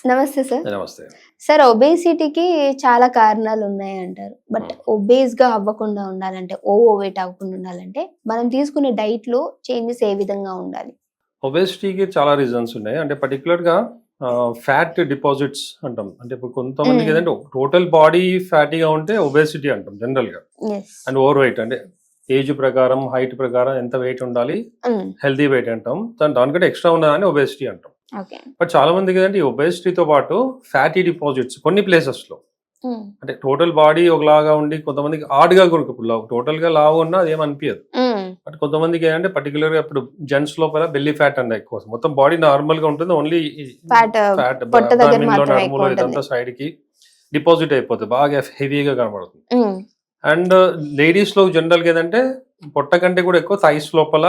నమస్తే సార్. నమస్తే. సార్ ఒబేసిటీకి చాలా కారణాలు ఉన్నాయంటారు. బట్ ఒబేస్‌గా అవ్వకుండా ఉండాలంటే, ఓవర్ వెయిట్ అవ్వకుండా ఉండాలంటే, మనం తీసుకునే డైట్‌లో చేంజెస్ ఏ విధంగా ఉండాలి? ఒబేసిటీకి చాలా రీజన్స్ ఉన్నాయి. అంటే పర్టిక్యులర్‌గా ఫ్యాట్ డిపాజిట్స్ అంటాం. అంటే ఇప్పుడు కొంతమందికి హ్మ్. ఏదంటే టోటల్ బాడీ ఫ్యాటీగా ఉంటే ఒబేసిటీ అంటాం జనరల్‌గా. యెస్. అండ్ ఓవర్ వెయిట్ అంటే ఏజ్ ప్రకారం, హైట్ ప్రకారం ఎంత వెయిట్ ఉండాలి, హ్మ్. హెల్తీ వెయిట్ అంటాం. దానికంటే ఎక్స్ట్రా ఉన్నదాన్ని ఒబేసిటీ అంటాం. ఓకే. బట్ చాలా మందికి ఏదంటే ఈ ఒబేసిటీతో పాటు ఫ్యాటీ డిపాజిట్స్ కొన్ని ప్లేసెస్‌లో హ్మ్. అంటే టోటల్ బాడీ ఒకలాగా ఉండి కొంతమందికి ఆడ్‌గా కూడా ఇప్పుడు టోటల్‌గా లావుగా ఉన్నా అదేం అనిపియదు. హ్మ్. బట్ కొంతమందికి ఏంటంటే పర్టికులర్‌గా ఇప్పుడు జెంట్స్ లోపల బెల్లీ ఫ్యాట్ అండి ఎక్కువ. మొత్తం బాడీ నార్మల్‌గా ఉంటుంది. ఓన్లీ ఫ్యాట్ ఫ్యాట్ పొట్ట దగ్గర అబ్డామిన్‌లో, మాత్రమే ఎక్కువ నడుములో ఉంటుంది. ఇదంతా సైడ్‌కి డిపాజిట్ అయిపోతుంది. బాగా హెవీగా కనబడుతుంది. హ్మ్. అండ్ లేడీస్‌లో జనరల్‌గా ఏదంటే పొట్ట కంటే కూడా ఎక్కువ థైస్ లోపల,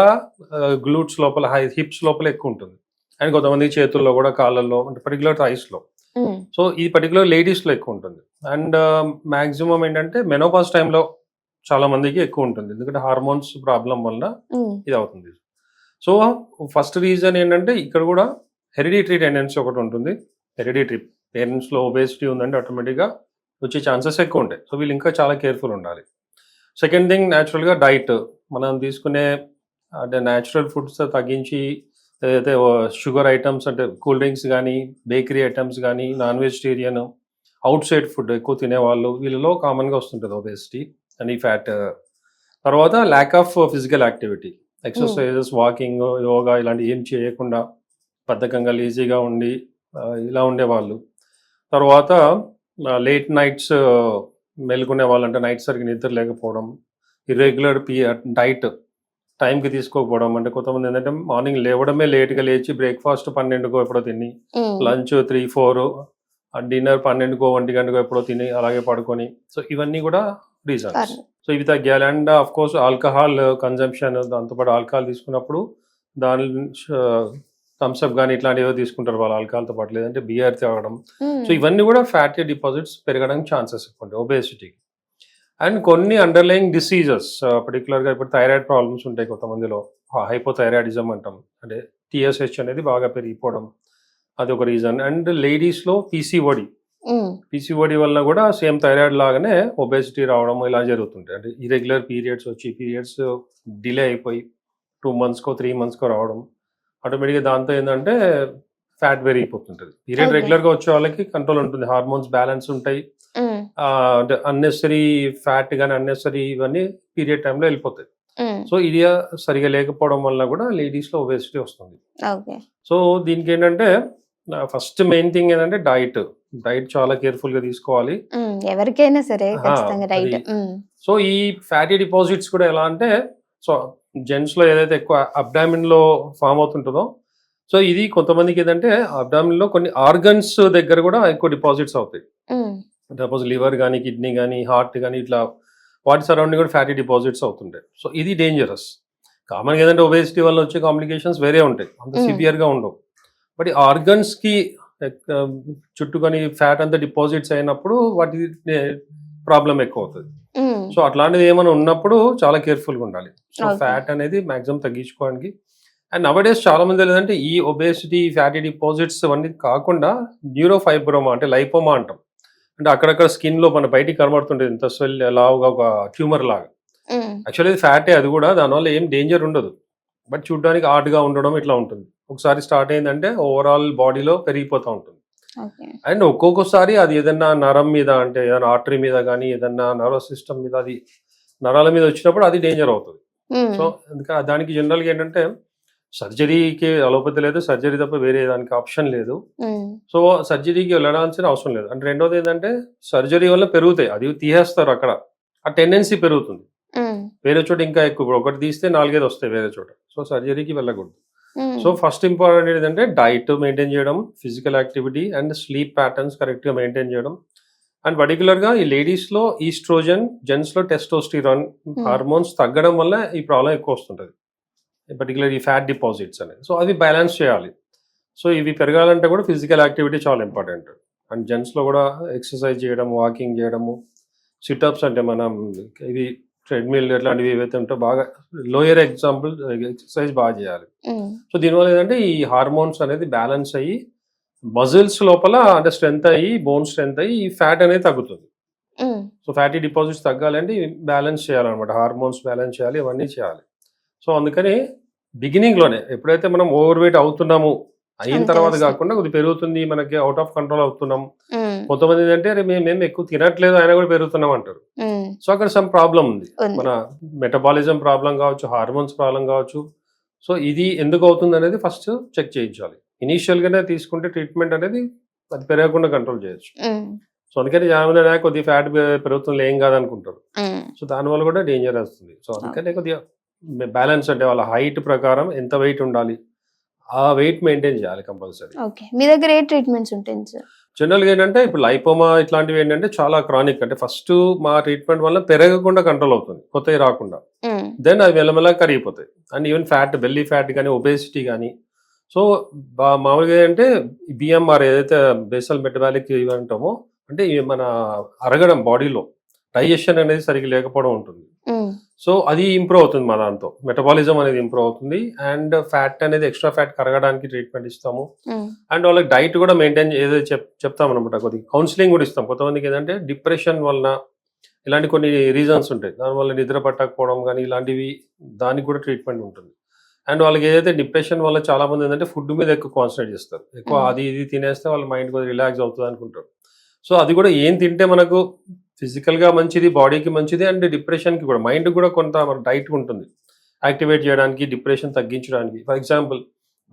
గ్లూట్స్ లోపల, హిప్స్ లోపల ఎక్కువ ఉంటుంది. అండ్ కొంతమంది చేతుల్లో కూడా, కాళ్ళల్లో అంటే పర్టికులర్ థైస్‌లో. హ్మ్. సో ఈ పర్టికులర్ లేడీస్‌లో ఎక్కువ ఉంటుంది. అండ్ మాక్సిమం ఏంటంటే మెనోపాజ్ టైంలో చాలా మందికి ఎక్కువ ఉంటుంది. ఎందుకంటే హార్మోన్స్ ప్రాబ్లమ్ వల్ల హ్మ్. ఇది అవుతుంది. సో ఫస్ట్ రీజన్ ఏంటంటే ఇక్కడ కూడా హెరిడిటరీ టెండెన్సీ ఒకటి ఉంటుంది. హెరిడిటరీ పేరెంట్స్‌లో ఒబేసిటీ ఉందంటే ఆటోమేటిక్‌గా వచ్చే ఛాన్సెస్ ఎక్కువ ఉంటాయి. సో వీళ్ళు ఇంకా చాలా కేర్‌ఫుల్ ఉండాలి. సెకండ్ థింగ్ న్యాచురల్‌గా డైట్. మనం తీసుకునే అంటే న్యాచురల్ ఫుడ్స్ తగ్గించి ఏదైతే షుగర్ ఐటమ్స్ అంటే కూల్ డ్రింక్స్ గానీ, బేకరీ ఐటమ్స్ గానీ, non vegetarian, out side food ఎక్కువ తినేవాళ్ళు వీళ్ళలో కామన్‌గా వస్తుంటది ఒబేసిటీ అండ్ ఈ ఫ్యాట్. తర్వాత ల్యాక్ ఆఫ్ ఫిజికల్ యాక్టివిటీ. హ్మ్. ఎక్సర్‌సైజెస్, వాకింగ్, యోగా ఇలాంటివి ఏం చేయకుండా బద్ధకంగా లేజీగా ఉండి ఇలా ఉండేవాళ్ళు. తర్వాత లేట్ నైట్స్ మేలుకునే వాళ్ళంటే నైట్ సరిగ్గా నిద్ర లేకపోవడం, ఇర్రెగ్యులర్ డైట్ టైంకి తీసుకోకపోవడం. అంటే కొంతమంది ఏంటంటే మార్నింగ్ లేవడమే లేట్‌గా లేచి బ్రేక్‌ఫాస్ట్ 12కో ఎప్పుడో తిని, హ్మ్. లంచ్ 3, 4 డిన్నర్ 12కో, 1 ఎప్పుడో తిని అలాగే పడుకొని. సో ఇవన్నీ కూడా రీజన్స్. కారణం. సో ఇవి తగ్గాలి. అండ్ ఆఫ్‌కోర్స్ ఆల్కహాల్ కన్జంప్షన్ దాంతో పాటు ఆల్కహాల్ తీసుకున్నప్పుడు దాని థమ్స్ అప్ గాని ఇట్లాంటివి ఏవో తీసుకుంటారు వాళ్ళు ఆల్కహాల్‌తో పాటు. లేదంటే బియర్ తాగడం. సో హ్మ్. ఇవన్నీ కూడా ఫ్యాటీ డిపాజిట్స్ పెరగడానికి ఛాన్సెస్ ఎక్కువ ఉంటాయి ఒబేసిటీకి. అండ్ కొన్ని అండర్‌లయింగ్ డిసీజెస్ పర్టిక్యులర్‌గా ఇప్పుడు థైరాయిడ్ ప్రాబ్లమ్స్ ఉంటాయి కొంతమందిలో. హైపోథైరాయిడిజం అంటాం. అంటే టీఎస్‌హెచ్ అనేది బాగా పెరిగిపోవడం. అదొక రీజన్. అండ్ లేడీస్‌లో పీసీఓడీ. హ్మ్. పీసీఓడీ వలన కూడా సేమ్ థైరాయిడ్ లాగానే ఒబేసిటీ రావడం ఇలా జరుగుతుంటాయి. అంటే ఇర్రెగ్యులర్ పీరియడ్స్ వచ్చి పీరియడ్స్ డిలే అయిపోయి 2 మంత్స్‌కో, 3 మంత్స్‌కో రావడం. ఆటోమేటిక్‌గా దాంతో ఏందంటే ఫ్యాట్ పెరిగిపోతుంటది. Period okay. రెగ్యులర్‌గా వచ్చే వాళ్ళకి కంట్రోల్ ఉంటుంది. హార్మోన్స్ బ్యాలెన్స్ ఉంటాయి. హ్మ్. అంటే అన్నెసెసరీ ఫ్యాట్ గాని, అన్నెసెసరీ ఇవన్నీ పీరియడ్ టైమ్‌లో ఎళ్ళిపోతాయి. హ్మ్. సో ఇది సరిగ్గా లేకపోవడం వల్ల కూడా లేడీస్‌లో ఒబేసిటీ వస్తుంది. ఓకే. సో దీనికేంటంటే ఫస్ట్ మెయిన్ థింగ్ ఏంటంటే డైట్. డైట్ చాలా కేర్‌ఫుల్‌గా తీసుకోవాలి. హ్మ్. ఎవరికైనా సరే ఆ! ఖచ్చితంగా అది. డైట్. హ్మ్. సో ఈ ఫ్యాటీ డిపాజిట్స్ కూడా ఎలా అంటే సో జెంట్స్‌లో ఏదైతే ఎక్కువ అబ్డామిన్‌లో ఫార్మ్ అవుతుంటదో, సో ఇది కొంతమందికి ఏదంటే అబ్డామిన్‌లో కొన్ని ఆర్గన్స్ దగ్గర కూడా ఎక్కువ డిపాజిట్స్ అవుతాయి. హ్మ్. సపోజ్ లివర్ గాని, కిడ్నీ గాని, హార్ట్ గాని ఇట్లా వాటి సరౌండింగ్ కూడా ఫ్యాటీ డిపాజిట్స్ అవుతుంటాయి. సో ఇది డేంజరస్. కామన్‌గా ఏదంటే ఒబేసిటీ వల్ల వచ్చే కాంప్లికేషన్స్ వేరే ఉంటాయి. అంత హ్మ్. సివియర్‌గా ఉండవు. బట్ ఈ ఆర్గన్స్‌కి చుట్టుకొని ఫ్యాట్ అంతా డిపాజిట్స్ అయినప్పుడు వాటి ప్రాబ్లమ్ ఎక్కువవుతది. హ్మ్. సో అట్లాంటిది ఏమైనా ఉన్నప్పుడు చాలా కేర్‌ఫుల్‌గా ఉండాలి. So okay. ఫ్యాట్ అనేది మాక్సిమం తగ్గించుకోవడానికి అండ్ నౌ-ఏ-డేస్ చాలా మంది ఏంటంటే ఈ ఒబేసిటీ, ఫ్యాటీ డిపాజిట్స్ అవన్నీ కాకుండా న్యూరోఫైబ్రోమా అంటే లైపోమా అంటాం. అంటే అక్కడక్కడ స్కిన్‌లో మన బయటికి కనబడుతుంటది. ఇంత లావుగా ఒక ట్యూమర్ లాగా. హ్మ్. యాక్చువల్లీ ఇది ఫ్యాటే అది కూడా. దానివల్ల ఏం డేంజర్ ఉండదు. బట్ చూడ్డానికి హార్డ్‌గా ఉండడం ఇట్లా ఉంటుంది. ఒకసారి స్టార్ట్ అయిందంటే ఓవరాల్ బాడీలో పెరిగిపోతా ఉంటుంది. ఓకే. అండ్ ఒక్కొక్కసారి అది ఏదన్నా నరం మీద అంటే ఏదైనా ఆర్టరీ మీద గానీ, ఏదన్నా నర్వస్ సిస్టమ్ మీద అది నరాల మీద వచ్చినప్పుడు అది డేంజర్ అవుతది. హ్మ్. సో దానికి జనరల్‌గా ఏంటంటే సర్జరీకి అలోపతి లేదు. సర్జరీ తప్ప వేరే దానికి ఆప్షన్ లేదు. హ్మ్. సో సర్జరీకి వెళ్ళడాల్సిన అవసరం లేదు. అంటే రెండోది ఏంటంటే సర్జరీ వల్ల పెరుగుతాయి. అది తీసేస్తారు అక్కడ. ఆ టెండెన్సీ పెరుగుతుంది. హ్మ్. వేరే చోట ఇంకా ఎక్కువ. ఇప్పుడు ఒకటి తీస్తే 4, 5 వస్తాయి వేరే చోట. సో సర్జరీకి వెళ్ళకూడదు. హ్మ్. సో ఫస్ట్ ఇంపార్టెంట్ ఏంటంటే డైట్ మెయింటైన్ చేయడం, physical activity and sleep patterns కరెక్ట్‌గా మెయింటైన్ చేయడం. అండ్ పర్టిక్యులర్‌గా ఈ లేడీస్‌లో ఈస్ట్రోజన్, జెంట్స్‌లో టెస్టోస్టిరాన్ హ్మ్. హార్మోన్స్ తగ్గడం వల్ల ఈ ప్రాబ్లమ్ ఎక్కువ వస్తుంటది. పర్టిక్యులర్ ఈ ఫ్యాట్ డిపాజిట్స్ అనేది. సో అవి బ్యాలెన్స్ చేయాలి. సో ఇవి పెరగాలంటే కూడా ఫిజికల్ యాక్టివిటీ చాలా ఇంపార్టెంట్. అండ్ జెంట్స్‌లో కూడా ఎక్సర్సైజ్ చేయడం, వాకింగ్ చేయడము, సిటప్స్ అంటే మనం ఇవి ట్రెడ్‌మిల్ ఇట్లాంటివి ఏవైతే ఉంటాయో బాగా లోయర్ ఎగ్జాంపుల్ ఎక్సర్సైజ్ బాగా చేయాలి. హ్మ్. సో దీనివల్ల ఏంటంటే ఈ హార్మోన్స్ అనేది బ్యాలెన్స్ అయ్యి మజిల్స్ లోపల అంటే స్ట్రెంత్ అయ్యి బోన్ స్ట్రెంత్ అయ్యి ఈ ఫ్యాట్ అనేది తగ్గుతుంది. సో ఫ్యాటీ డిపాజిట్స్ తగ్గాలంటే బ్యాలెన్స్ చేయాలన్నమాట, హార్మోన్స్ బ్యాలెన్స్ చేయాలి, ఇవన్నీ చేయాలి. సో అందుకని బిగినింగ్లోనే ఎప్పుడైతే మనం ఓవర్ వెయిట్ అవుతున్నాము అయిన అంతే తర్వాత వస్తుంది. కాకుండా కొద్దిగా పెరుగుతుంది, మనకి అవుట్ ఆఫ్ కంట్రోల్ అవుతున్నాం. కొంతమంది ఏంటంటే అరే మేము ఎక్కువ తినట్లేదు అయినా కూడా పెరుగుతున్నాం అంటారు. సో అక్కడ సమ్ ప్రాబ్లం ఉంది, మన మెటబాలిజం ప్రాబ్లం కావచ్చు, హార్మోన్స్ ప్రాబ్లం కావచ్చు. సో ఇది ఎందుకు అవుతుంది అనేది ఫస్ట్ చెక్ చేయించాలి. ఇనీషియల్ గానే తీసుకుంటే ట్రీట్మెంట్ అనేది అది పెరగకుండా కంట్రోల్ చేయొచ్చు. సో అందుకని చాలా మంది కొద్దిగా ఫ్యాట్ పెరుగుతుంది ఏం కాదనుకుంటారు. సో దానివల్ల కూడా డేంజర్ వస్తుంది. సో అందుకని కొద్దిగా బ్యాలెన్స్ అంటే వాళ్ళ హైట్ ప్రకారం ఎంత వెయిట్ ఉండాలి, ఆ వెయిట్ మెయింటైన్ చేయాలి కంపల్సరీ. ఓకే, మీ దగ్గర ఏ ట్రీట్మెంట్స్ ఉంటాయి సార్? జనరల్గా ఏంటంటే ఇప్పుడు లైపోమా ఇట్లాంటివి ఏంటంటే చాలా క్రానిక్, అంటే ఫస్ట్ మా ట్రీట్మెంట్ వల్ల పెరగకుండా కంట్రోల్ అవుతుంది, కొత్తవి రాకుండా. దెన్ అది మెల్లమెల్లగా కరిగిపోతాయి. And even fat, belly fat కానీ, ఒబేసిటీ కానీ. సో మామూలుగా ఏంటంటే బిఎంఆర్ ఏదైతే బేసల్ మెటబాలిక్ ఇవి అంటామో, అంటే మన అరగడం బాడీలో డైజెషన్ అనేది సరిగ్గా లేకపోవడం ఉంటుంది. సో అది ఇంప్రూవ్ అవుతుంది మా దాంతో, మెటబాలిజం అనేది ఇంప్రూవ్ అవుతుంది. అండ్ ఫ్యాట్ అనేది ఎక్స్ట్రా ఫ్యాట్ కరగడానికి ట్రీట్మెంట్ ఇస్తాము. అండ్ వాళ్ళకి డైట్ కూడా మెయింటైన్ ఏదైతే చెప్తాం అనమాట, కొద్దిగా కౌన్సిలింగ్ కూడా ఇస్తాం. కొంతమందికి ఏంటంటే డిప్రెషన్ వలన ఇలాంటి కొన్ని రీజన్స్ ఉంటాయి, దానివల్ల నిద్ర పట్టకపోవడం కానీ ఇలాంటివి, దానికి కూడా ట్రీట్మెంట్ ఉంటుంది. అండ్ వాళ్ళకి ఏదైతే డిప్రెషన్ వల్ల చాలా మంది ఏంటంటే ఫుడ్ మీద ఎక్కువ కాన్సన్ట్రేట్ చేస్తారు, ఎక్కువ అది ఇది తినేస్తే వాళ్ళ మైండ్ కొద్దిగా రిలాక్స్ అవుతుంది అనుకుంటారు. సో అది కూడా ఏం తింటే మనకు ఫిజికల్గా మంచిది, బాడీకి మంచిది, అండ్ డిప్రెషన్కి కూడా, మైండ్ కూడా కొంత మన డైట్ ఉంటుంది యాక్టివేట్ చేయడానికి, డిప్రెషన్ తగ్గించడానికి. ఫర్ ఎగ్జాంపుల్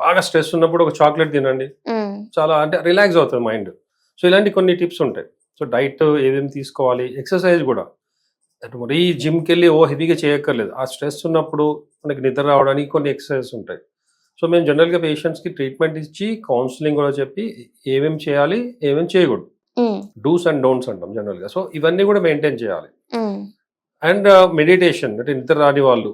బాగా స్ట్రెస్ ఉన్నప్పుడు ఒక చాక్లెట్ తినండి, చాలా అంటే రిలాక్స్ అవుతుంది మైండ్. సో ఇలాంటి కొన్ని టిప్స్ ఉంటాయి. సో డైట్ ఏమేమి తీసుకోవాలి, ఎక్సర్సైజ్ కూడా మరీ జిమ్కి వెళ్ళి హెవీగా చేయక్కర్లేదు. ఆ స్ట్రెస్ ఉన్నప్పుడు మనకి నిద్ర రావడానికి కొన్ని ఎక్సర్సైజెస్ ఉంటాయి. సో మేము జనరల్గా పేషెంట్స్కి ట్రీట్మెంట్ ఇచ్చి కౌన్సిలింగ్ కూడా చెప్పి ఏమేమి చేయాలి, ఏమేమి చేయకూడదు, డూస్ అండ్ డోంట్స్ అంటాం జనరల్గా. సో ఇవన్నీ కూడా మెయింటైన్ చేయాలి. అండ్ మెడిటేషన్, అంటే నిద్ర రాని వాళ్ళు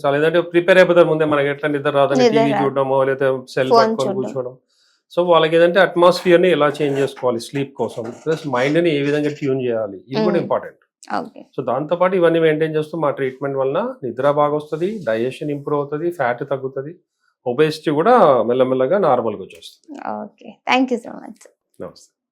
చాలా ఏంటంటే ప్రిపేర్ అయిపోతారు ముందే, మనకి ఎట్లా నిద్ర రాదని టీవీ చూడడమో లేదా సెల్ పట్టుకొని కూర్చోవడం. సో వాళ్ళకి ఏదంటే అట్మాస్ఫియర్ని ఎలా చేంజ్ చేసుకోవాలి స్లీప్ కోసం, ప్లస్ మైండ్ని ఏ విధంగా ట్యూన్ చేయాలి, ఇది కూడా ఇంపార్టెంట్. సో దాంతోపాటు ఇవన్నీ మెయింటైన్ చేస్తూ మా ట్రీట్మెంట్ వల్ల నిద్ర బాగా వస్తుంది, డైజెషన్ ఇంప్రూవ్ అవుతుంది, ఫ్యాట్ తగ్గుతుంది, ఒబేసిటీ కూడా మెల్లమెల్లగా నార్మల్గా వచ్చేస్తుంది. Okay, thank you so much. నమస్తే.